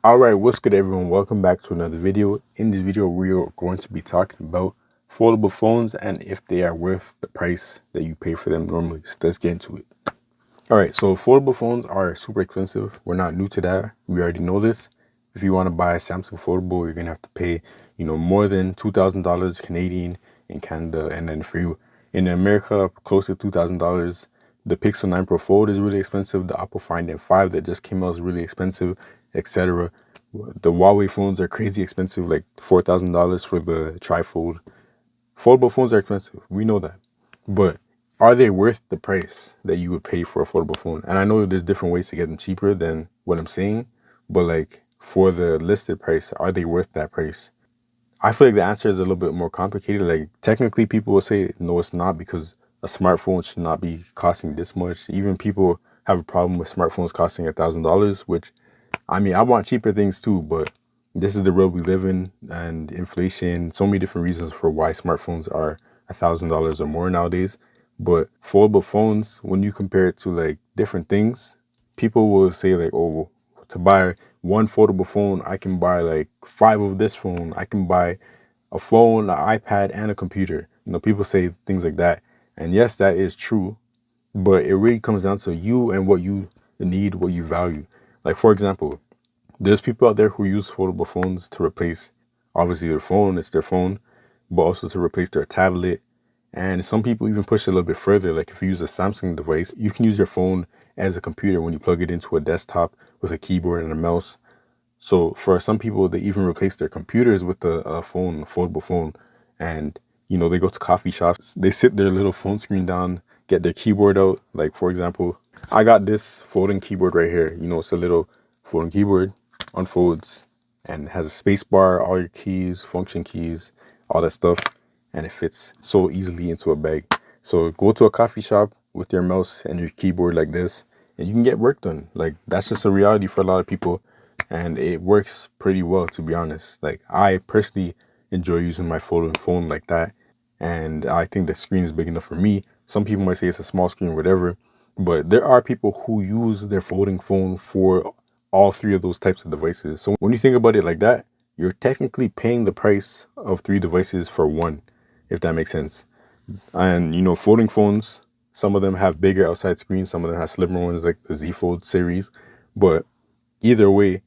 All right, what's good, everyone? Welcome back to another video. In this video, we are going to be talking about foldable phones and if they are worth the price that you pay for them normally. So let's get into it. All right, so foldable phones are super expensive. We're not new to that. We already know this. If you want to buy a Samsung foldable, you're gonna have to pay, more than $2,000 Canadian in Canada, and then for you in America, close to $2,000. The Pixel 9 Pro Fold is really expensive. The Apple Find M5 that just came out is really expensive, etc. The Huawei phones are crazy expensive, like $4,000 for the trifold. Foldable phones are expensive. We know that. But are they worth the price that you would pay for a foldable phone? And I know there's different ways to get them cheaper than what I'm saying, but like for the listed price, are they worth that price? I feel like the answer is a little bit more complicated. Like technically people will say no, it's not, because a smartphone should not be costing this much. Even people have a problem with smartphones costing $1,000, which, I mean, I want cheaper things too, but this is the world we live in, and inflation, so many different reasons for why smartphones are $1,000 or more nowadays. But foldable phones, when you compare it to like different things, people will say like, oh, to buy one foldable phone, I can buy like 5 of this phone. I can buy a phone, an iPad, and a computer. People say things like that. And yes, that is true, but it really comes down to you and what you need, what you value. Like, for example, there's people out there who use foldable phones to replace, obviously, their phone, it's their phone, but also to replace their tablet. And some people even push it a little bit further. Like if you use a Samsung device, you can use your phone as a computer when you plug it into a desktop with a keyboard and a mouse. So for some people, they even replace their computers with a phone, a foldable phone. And, they go to coffee shops, they sit their little phone screen down, get their keyboard out. Like, for example, I got this folding keyboard right here. It's a little folding keyboard, unfolds, and has a space bar, all your keys, function keys, all that stuff. And it fits so easily into a bag. So go to a coffee shop with your mouse and your keyboard like this, and you can get work done. Like, that's just a reality for a lot of people. And it works pretty well, to be honest. Like, I personally enjoy using my folding phone like that. And I think the screen is big enough for me. Some people might say it's a small screen, whatever. But there are people who use their folding phone for all 3 of those types of devices. So when you think about it like that, you're technically paying the price of 3 devices for one, if that makes sense. And, folding phones, some of them have bigger outside screens. Some of them have slimmer ones like the Z Fold series. But either way,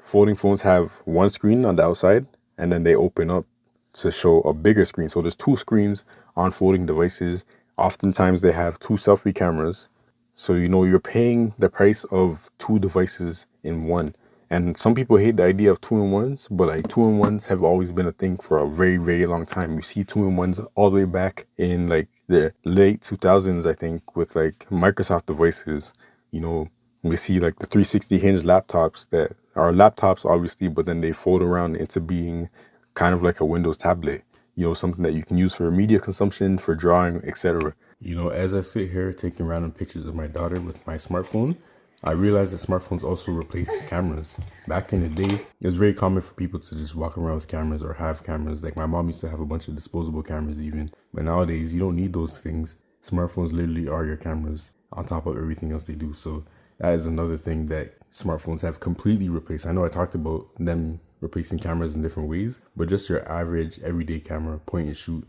folding phones have one screen on the outside, and then they open up to show a bigger screen. So there's 2 screens on folding devices. Oftentimes they have 2 selfie cameras. So, you're paying the price of 2 devices in one. And some people hate the idea of 2-in-1s, but like 2-in-1s have always been a thing for a very, very long time. You see 2-in-1s all the way back in like the late 2000s, I think, with like Microsoft devices. We see like the 360 hinge laptops that are laptops, obviously, but then they fold around into being kind of like a Windows tablet, something that you can use for media consumption, for drawing, etc. As I sit here taking random pictures of my daughter with my smartphone, I realized that smartphones also replace cameras. Back in the day, it was very common for people to just walk around with cameras or have cameras. Like my mom used to have a bunch of disposable cameras even. But nowadays, you don't need those things. Smartphones literally are your cameras on top of everything else they do. So that is another thing that smartphones have completely replaced. I know I talked about them replacing cameras in different ways, but just your average everyday camera, point and shoot,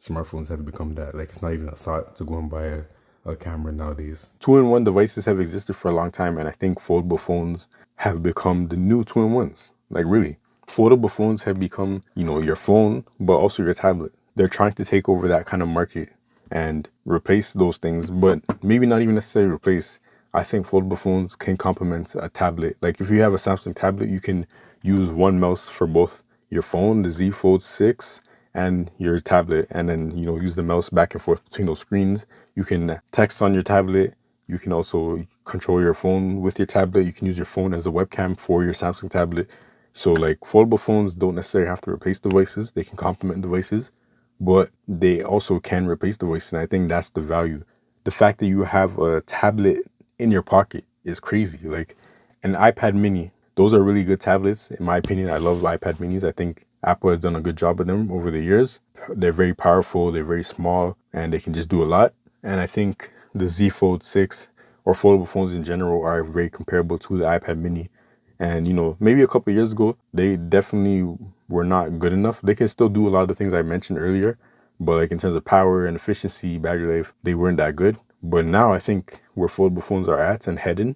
smartphones have become that. Like, it's not even a thought to go and buy a camera nowadays. 2-in-1 devices have existed for a long time, and I think foldable phones have become the new 2-in-1s. Like, really. Foldable phones have become, your phone, but also your tablet. They're trying to take over that kind of market and replace those things, but maybe not even necessarily replace. I think foldable phones can complement a tablet. Like if you have a Samsung tablet, you can use one mouse for both your phone, the Z Fold 6, and your tablet, and then use the mouse back and forth between those screens. You can text on your tablet. You can also control your phone with your tablet. You can use your phone as a webcam for your Samsung tablet. So like foldable phones don't necessarily have to replace devices. They can complement devices, but they also can replace devices. And I think that's the value. The fact that you have a tablet in your pocket is crazy. Like an iPad mini, those are really good tablets. In my opinion, I love iPad minis. I think Apple has done a good job with them over the years. They're very powerful, they're very small, and they can just do a lot. And I think the Z Fold 6 or foldable phones in general are very comparable to the iPad mini. And, you know, maybe a couple of years ago, they definitely were not good enough. They can still do a lot of the things I mentioned earlier, but like in terms of power and efficiency, battery life, they weren't that good. But now I think where foldable phones are at and heading,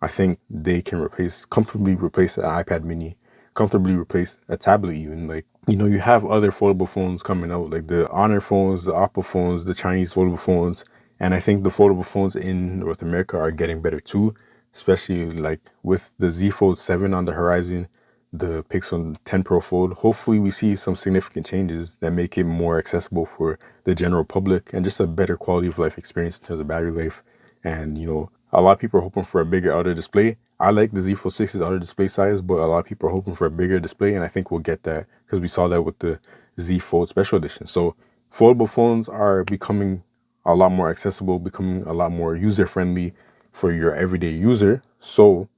I think they can comfortably replace an iPad mini, comfortably replace a tablet even. Like, you know, you have other foldable phones coming out, like the Honor phones, the Oppo phones, the Chinese foldable phones. And I think the foldable phones in North America are getting better too, especially like with the Z Fold 7 on the horizon, the Pixel 10 Pro Fold. Hopefully we see some significant changes that make it more accessible for the general public and just a better quality of life experience in terms of battery life. And, you know, a lot of people are hoping for a bigger outer display. I like the Z Fold 6's outer display size, but a lot of people are hoping for a bigger display, and I think we'll get that because we saw that with the Z Fold Special Edition. So foldable phones are becoming a lot more accessible, becoming a lot more user-friendly for your everyday user. So,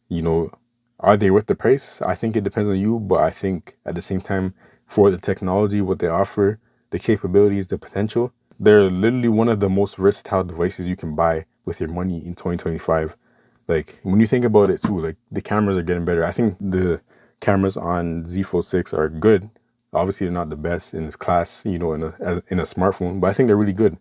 you know, are they worth the price? I think it depends on you, but I think at the same time, for the technology, what they offer, the capabilities, the potential, they're literally one of the most versatile devices you can buy with your money in 2025. Like, when you think about it too, like the cameras are getting better. I think the cameras on Z Fold 6 are good. Obviously, they're not the best in its class, you know, in a smartphone, but I think they're really good.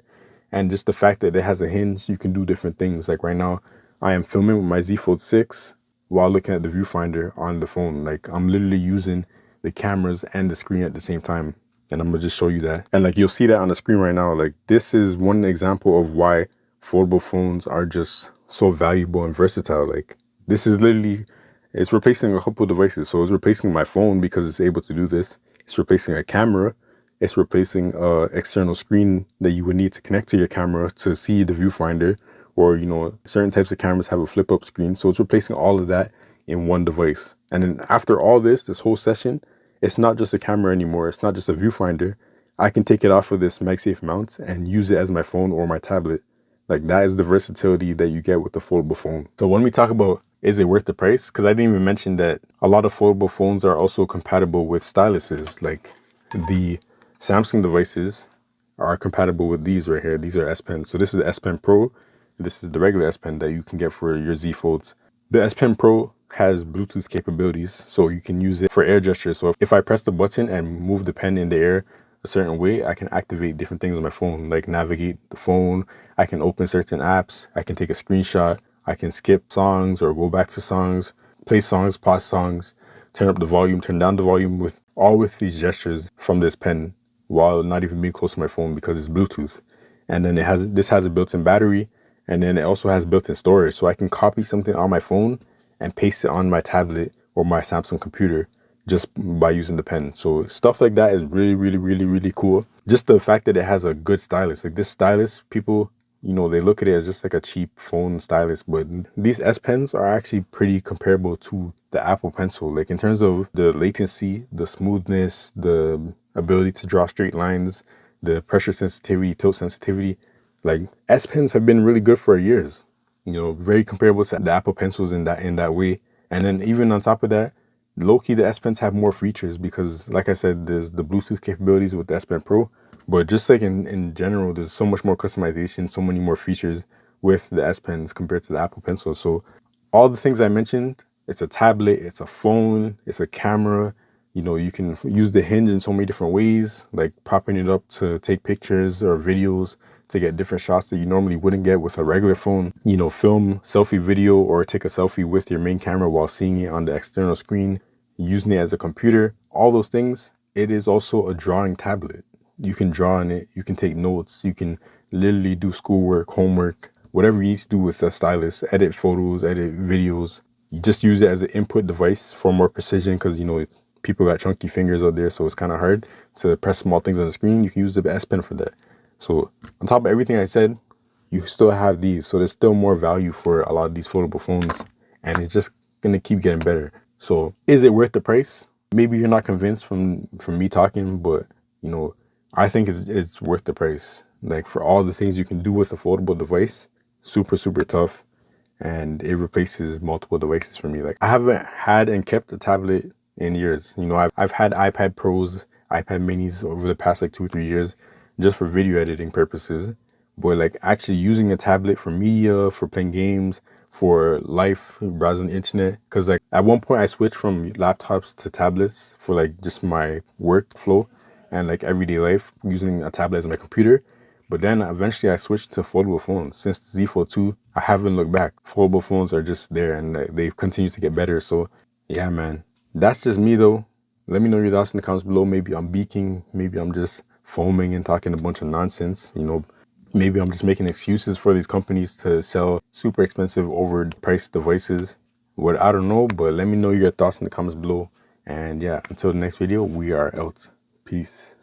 And just the fact that it has a hinge, you can do different things. Like right now, I am filming with my Z Fold 6 while looking at the viewfinder on the phone. Like I'm literally using the cameras and the screen at the same time. And I'm gonna just show you that. And like you'll see that on the screen right now. Like this is one example of why foldable phones are just so valuable and versatile. Like this is literally, it's replacing a couple of devices. So it's replacing my phone because it's able to do this. It's replacing a camera. It's replacing a external screen that you would need to connect to your camera to see the viewfinder, or, you know, certain types of cameras have a flip up screen. So it's replacing all of that in one device. And then after all this whole session, it's not just a camera anymore. It's not just a viewfinder. I can take it off of this MagSafe mount and use it as my phone or my tablet. Like that is the versatility that you get with the foldable phone. So when we talk about, is it worth the price? Because I didn't even mention that a lot of foldable phones are also compatible with styluses. Like the Samsung devices are compatible with these right here. These are S Pen. So this is the S Pen Pro. This is the regular S Pen that you can get for your Z Folds. The S Pen Pro has Bluetooth capabilities, so you can use it for air gestures. So if I press the button and move the pen in the air a certain way, I can activate different things on my phone, like navigate the phone. I can open certain apps. I can take a screenshot. I can skip songs or go back to songs, play songs, pause songs, turn up the volume, turn down the volume with these gestures from this pen, while not even being close to my phone because it's Bluetooth. And then this has a built-in battery, and then it also has built-in storage. So I can copy something on my phone and paste it on my tablet or my Samsung computer just by using the pen. So stuff like that is really, really, really, really cool. Just the fact that it has a good stylus. Like this stylus, people, you know, they look at it as just like a cheap phone stylus, but these S Pens are actually pretty comparable to the Apple Pencil. Like in terms of the latency, the smoothness, the ability to draw straight lines, the pressure sensitivity, tilt sensitivity, like S Pens have been really good for years. You know, very comparable to the Apple Pencils in that way. And then even on top of that, low-key, the S Pens have more features because, like I said, there's the Bluetooth capabilities with the S Pen Pro, but just like in general, there's so much more customization, so many more features with the S Pens compared to the Apple Pencil. So all the things I mentioned, it's a tablet, it's a phone, it's a camera. You know, you can use the hinge in so many different ways, like propping it up to take pictures or videos, to get different shots that you normally wouldn't get with a regular phone. You know, film selfie video or take a selfie with your main camera while seeing it on the external screen, using it as a computer, all those things. It is also a drawing tablet. You can draw on it, you can take notes, you can literally do schoolwork, homework, whatever you need to do with a stylus, edit photos, edit videos. You just use it as an input device for more precision because, you know, people got chunky fingers out there, so it's kind of hard to press small things on the screen. You can use the S Pen for that. So on top of everything I said, you still have these. So there's still more value for a lot of these foldable phones, and it's just gonna keep getting better. So is it worth the price? Maybe you're not convinced from me talking, but you know, I think it's worth the price. Like for all the things you can do with a foldable device, super, super tough. And it replaces multiple devices for me. Like I haven't had and kept a tablet in years. You know, I've had iPad Pros, iPad Minis over the past like 2 or 3 years, just for video editing purposes. But like actually using a tablet for media, for playing games, for life, browsing the internet. Because like at one point I switched from laptops to tablets for like just my workflow and like everyday life, using a tablet as my computer. But then eventually I switched to foldable phones. Since the Z Fold 2, I haven't looked back. Foldable phones are just there, and they continue to get better. So yeah, man, that's just me though. Let me know your thoughts in the comments below. Maybe I'm beaking, maybe I'm just foaming and talking a bunch of nonsense, you know. Maybe I'm just making excuses for these companies to sell super expensive overpriced devices. What, I don't know, but let me know your thoughts in the comments below. And yeah, until the next video, we are out. Peace.